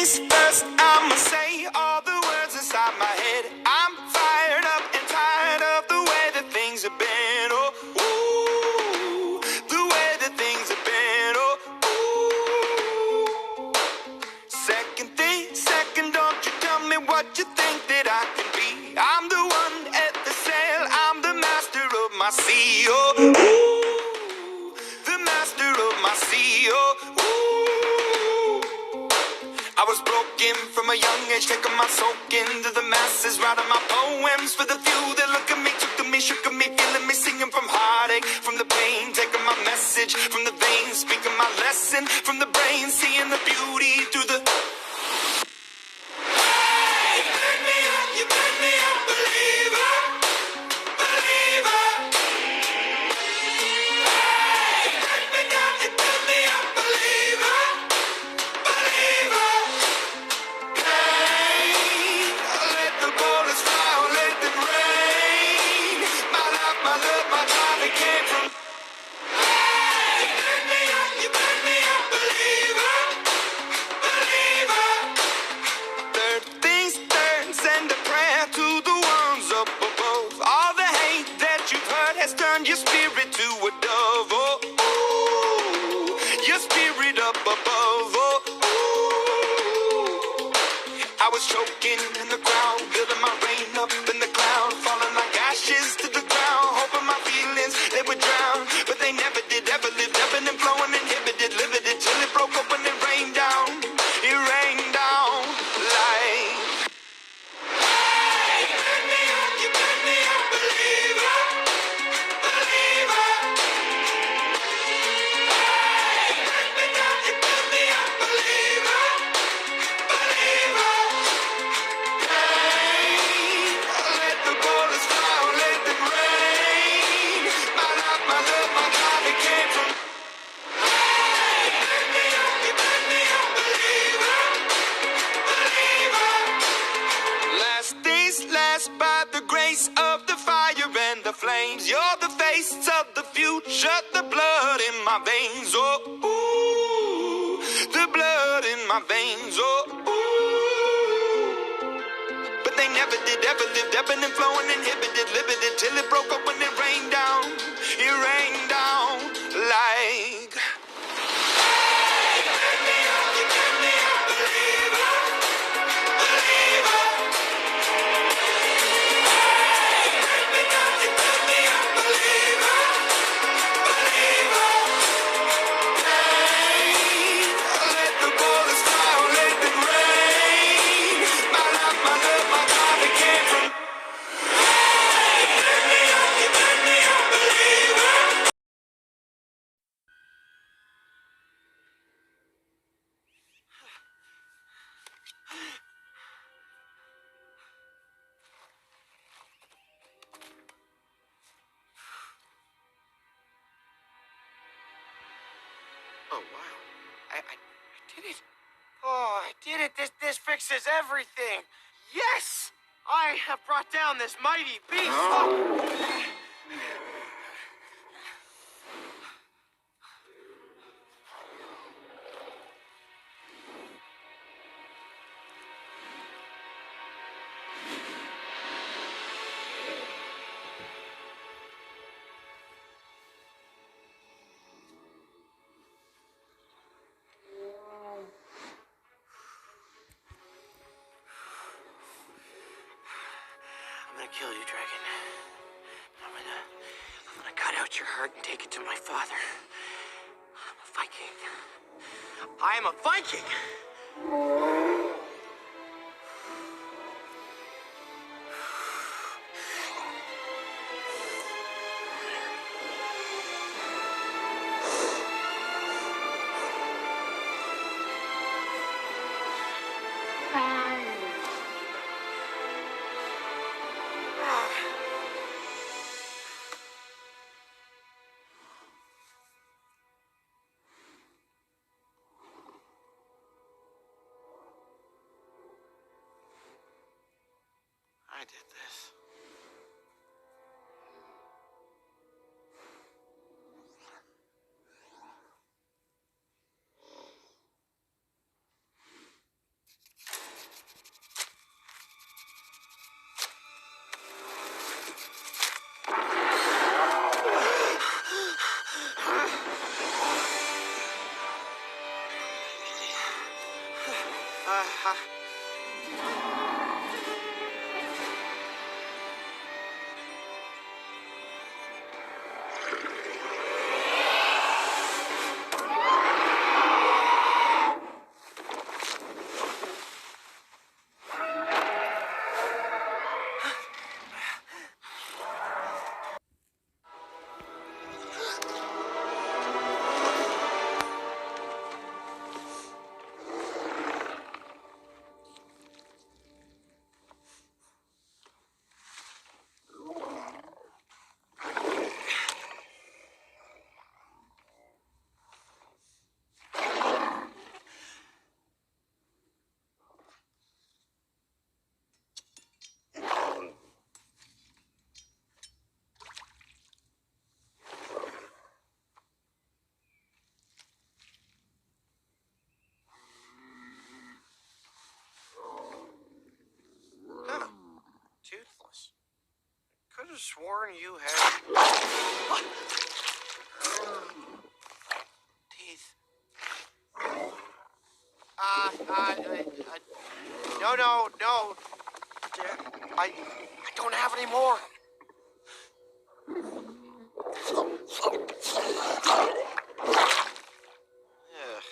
things first, I'ma say all the words inside my head. I'm fired up and tired of the way that things have been. Oh, ooh, the way that things have been. Oh, ooh. Second, don't you tell me what you think that I can be. I'm the one at the sail, I'm the master of my sea. Oh, ooh, the master of my sea. Oh, ooh. I was broken from a young age, taking my soak into the masses, writing my poems for the few that look at me, took to me, shook at me, feeling me, singing from heartache, from the pain, taking my message from the veins, speaking my lesson from the brain, seeing the beauty through the... Hey, you make me a believer, believer. Hey, you make me a believer, believer. Let the bullets fly, let them rain. My life, my love, my drive, it came from. Hey, you make me a believer, believer. Third, send a prayer to the ones up above. All the hate that you've heard has turned your spirit to a dove. Oh, ooh, your spirit up above. Oh, ooh. I was choking in the crowd, building my rain up in the cloud, falling like ashes to the ground, hoping my feelings, they would drown, but they never did, ever lived, ebbing and flowing, inhibited, limited, till it broke up when it rained down, like... Hey, you make me a believer, believer. Hey, you make me a believer, believer. Let the bullets fly, let them rain. My life, my love, my God, it came from. Hey, you make me a believer, believer. Last days last by the grace of the fire and the flames. You're the face of the future, the blood in my veins. Oh, ooh, the blood in my veins. Oh, ooh. But they never did, ever lived, ebbing and flowing, inhibited, limited, till it broke up when it rained down. It rained down like... Hey, you make me a believer, believer. Hey, you make me a believer, believer. Hey, let the bullets fly, let them rain. My life, my love, my God, it came from. Hey, you make me a believer. Oh, wow. I did it. Oh, I did it. This fixes everything. Yes! I have brought down this mighty beast. Oh. I'm gonna kill you, dragon. I'm gonna cut out your heart and take it to my father. I'm a Viking. I am a Viking! I did this. could have sworn you had teeth. No. I don't have any more. Ugh.